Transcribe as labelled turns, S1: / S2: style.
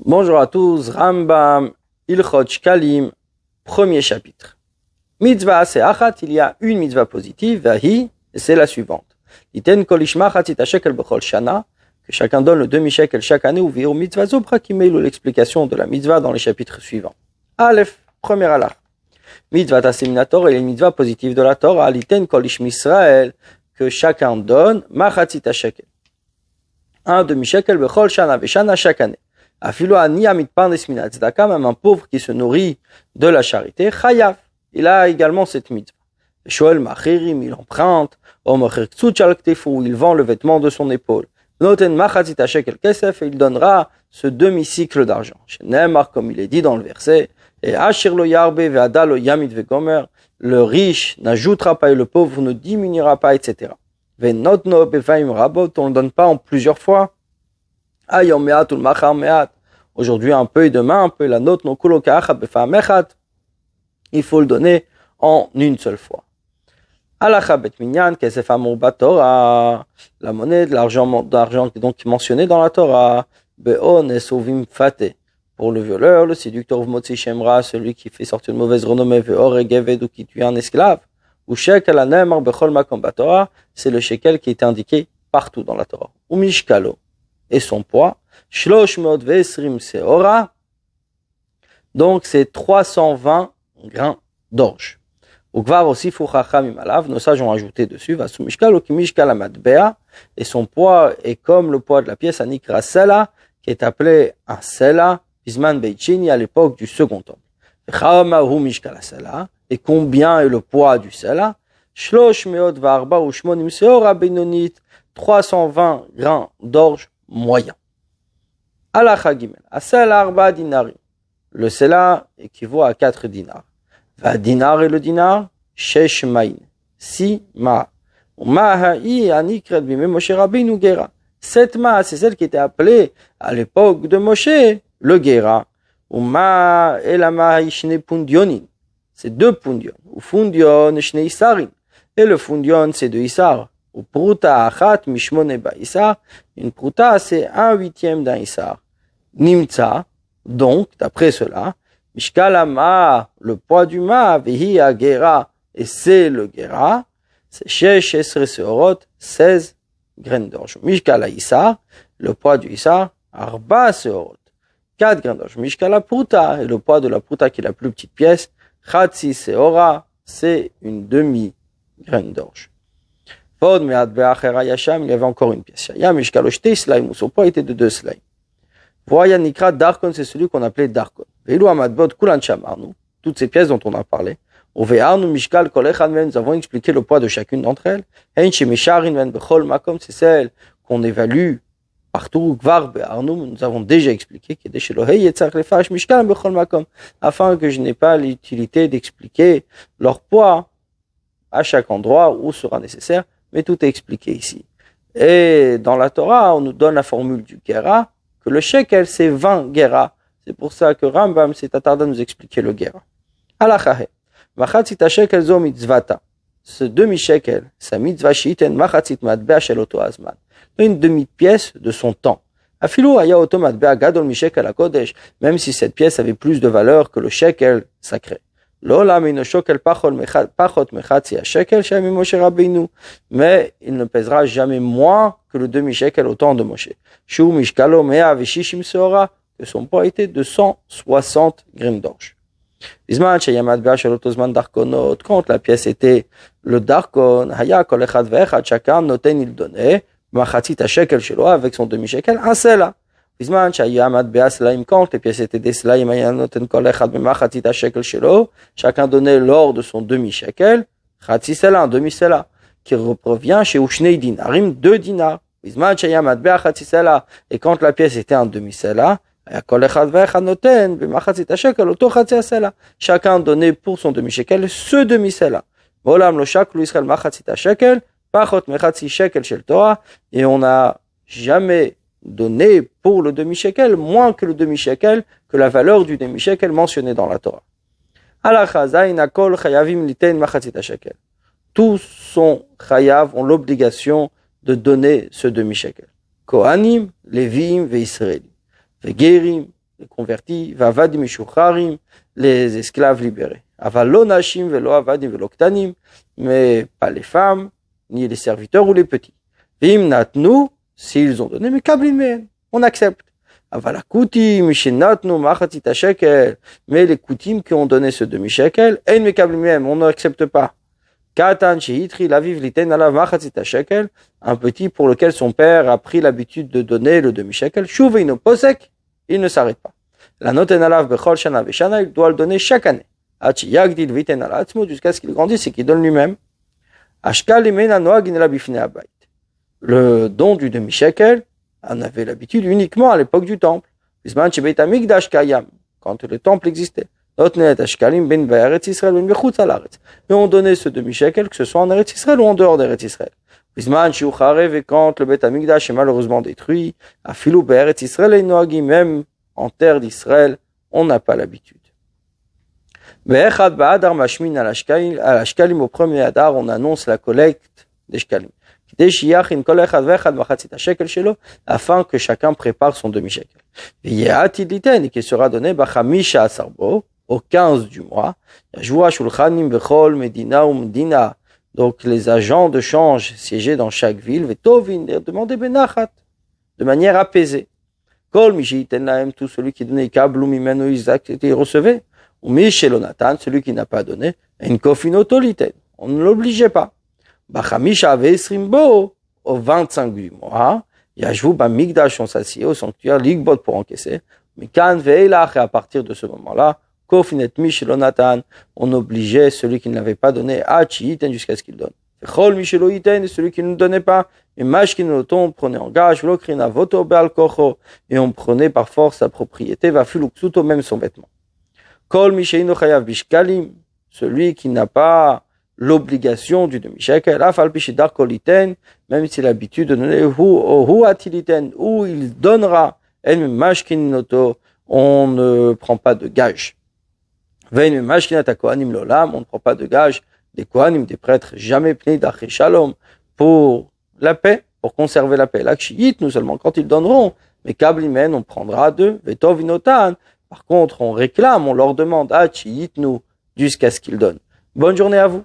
S1: Bonjour à tous, Rambam, Ilchot Shkalim, premier chapitre. Mitzvah c'est achat, il y a une mitzvah positive, vahi, et c'est la suivante. Iten kol ishma chatzit shekel bechol shana, que chacun donne le demi-shekel chaque année, ou viru mitzvah zo prakimeilu, l'explication de la mitzvah dans les chapitres suivants. Aleph, premier halach. Mitzvah tasimina Torah, il y a une mitzvah positive de la Torah, l'iten kol ishmi Israël, que chacun donne, ma chatzit shekel. Un demi-shekel bechol shana, veshana chaque année. Afilo ani amitparnes min tzedaka, même un pauvre qui se nourrit de la charité, chayav, il a également cette mitzvah. Shoel machirim, il emprunte, ou mocher ktsuch al ktefu, il vend le vêtement de son épaule. Noten machatzit shekel kesef, et il donnera ce demi-cycle d'argent. Chez Neymar, comme il est dit dans le verset, et ashir lo yarbe ve'ada lo yamit ve'gomer, le riche n'ajoutera pas et le pauvre ne diminuera pas, etc. Ve'notno bevaim rabot, on ne donne pas en plusieurs fois. Ayom me'at ou machar me'at. Aujourd'hui un peu et demain un peu. La note no kulo ka'achat befa'am echat. Il faut le donner en une seule fois. Halacha bet minyan kesef amur batorah. La monnaie, d'argent donc mentionné dans la Torah. Be'on esuvim fate. Pour le violeur, le séducteur motzi shemra, celui qui fait sortir une mauvaise renommée, ve'or egeved ou qui tue un esclave. Ou shekel hanemar bechol makom batorah. C'est le shekel qui est indiqué partout dans la Torah. Ou mishkalo. Et son poids, shloshmot ve'esrim seora, donc c'est 320 grains d'orge. Ukvar aussi chachamim alav, nos sages ont ajouté dessus, vasu mishkalo ki mishkal amatbea, et son poids est comme le poids de la pièce anikra sela, qui est appelé un sela, bisman beichini à l'époque du second temple. Chamahu mishkal sela, et combien est le poids du sela? Shloshmot varba ushmonim seora benonit, 320 grains d'orge moyen. Halacha gimel. Asela arba dinarim. Le sela équivaut à 4 dinars. Va dinar et le dinar, shesh ma'in. 6 ma. Ma'ha'i anikret bime Moshe Rabbeinu gera. 7 ma, c'est celle qui était appelée à l'époque de Moshe, le gera. Ma elama ishne pundionin. C'est 2 pundion. Ou fundion shne isarin. Et le fundion, c'est 2 isar. Ou pruta achat mishmone ba isar. Une pruta, c'est 1/8 d'un isar. Nimtza, donc, d'après cela, mishkal ma, le poids du ma, vehi a gera, et c'est le gera, c'est shesh esre seorot, 16 graines d'orge. Mishkal a isar, le poids du isar, arba seorot, 4 graines d'orge. Mishkal a pruta, et le poids de la pruta qui est la plus petite pièce, chatsi seora, c'est une demi-graine d'orge. Il y avait encore une pièce. Son poids était de 2 slaim. Voya nikra darkon, c'est celui qu'on appelait darkon. Veilu amadbot kulan shamarnu, toutes ces pièces dont on a parlé. Ove'arnu mishkal kol echad men, nous avons expliqué le poids de chacune d'entre elles. Hein shemesharin men bechol makom, c'est celle qu'on évalue partout. Gvar be'arnu, nous avons déjà expliqué que shelohei yetzach lefash mishkal bechol makom, afin que je n'ai pas l'utilité d'expliquer leur poids à chaque endroit où sera nécessaire. Mais tout est expliqué ici. Et dans la Torah, on nous donne la formule du Gera, que le shekel, c'est 20 Gera. C'est pour ça que Rambam s'est attardé à nous expliquer le Gera. Halachahe. Machatzit shekel zo mitzvata. Ce demi-shekel, sa mitzvah shiten machatzit matbea shel oto azman. Une demi-pièce de son temps. Afilu haya oto matbea gadol mi shekel hakodesh, même si cette pièce avait plus de valeur que le shekel sacré. Mais il ne pèsera jamais moins que le demi-shekel au temps de Moshe. Que son poids était de 160 graines d'orge. Quand la pièce était le darkon, chacun notait, il donnait avec son demi-shekel un sela. Quand les pièces étaient des slaim, chacun donnait l'or de son demi-shekel, un demi-sela, qui revient chez Ushnei dinarim, 2 dinars. Et quand la pièce était un demi-sela, chacun donnait pour son demi-shekel ce demi-sela. Et on n'a jamais donné pour le demi-shekel moins que le demi-shekel, que la valeur du demi-shekel mentionnée dans la Torah. Tous sont chayav, ont l'obligation de donner ce demi-shekel. Kohanim, Lévim, Ve'Israélim. Ve'Gerim, les convertis, vavadim mishucharim, les esclaves libérés. Avalo nashim velo avadim velo ktanim, mais pas les femmes, ni les serviteurs ou les petits. Vim natnu, s'ils ont donné, mais kablim, on accepte. Avala kutim, shenatnu, machatzit shekel, mais les kutim qui ont donné ce demi-shekel, en me kablim, on n'accepte pas. Katan shehitri laviv liten alav machatzit shekel, un petit pour lequel son père a pris l'habitude de donner le demi-shekel, shuveino posek, il ne s'arrête pas. La noten alav bechol shana veshana, il doit le donner chaque année. Hachi yagdil viten alatzmo, jusqu'à ce qu'il grandisse et qu'il donne lui-même. Ashkal imena noagin la bifnei habayit. Le don du demi-shekel, on avait l'habitude uniquement à l'époque du temple. Bisman shebeit hamikdash kayam, quand le temple existait. Notnet ashkalim ben ba'eretz Israël ben bechutz haaretz. Et on donnait ce demi-shekel, que ce soit en Eretz Israël ou en dehors d'Eretz Israël. Bisman shiucharev, et quand le Beit Hamikdash est malheureusement détruit, afilou ba'eretz Israël et noagim, même en terre d'Israël, on n'a pas l'habitude. Be'echad ba'adar mashmin al ashkalim, au premier Adar, on annonce la collecte des shkalim. Afin que chacun prépare son demi-shekel. Et qui sera donné au 15 du mois. Donc les agents de change siégés dans chaque ville, demander de manière apaisée. Tout celui qui donnait, il recevait. Celui qui n'a pas donné, on ne l'obligeait pas. Bachamisha Vesrimbo, au 25 du mois, Yajvou Bamigdash, on s'assied au sanctuaire, Ligbot pour encaisser, mais Kan Veilach, et à partir de ce moment-là, Kofinet Michelonatan, on obligeait celui qui ne l'avait pas donné à Chiiten jusqu'à ce qu'il donne. Chol Micheloiten, et celui qui ne donnait pas, et Mashkinoton, on prenait en gage, Vlokrina Voto Beal Kocho, et on prenait par force sa propriété, va Filuksuto, même son vêtement. Kol Micheino Chayav Bishkalim, celui qui n'a pas l'obligation du demi-shekel, même s'il a l'habitude de donner, où il donnera, on ne prend pas de gage. On ne prend pas de gage des kohanim, des prêtres, jamais pour la paix, pour conserver la paix. Nous seulement quand ils donneront, mais kablimen, on prendra d'eux, par contre, on réclame, on leur demande, jusqu'à ce qu'ils donnent. Bonne journée à vous.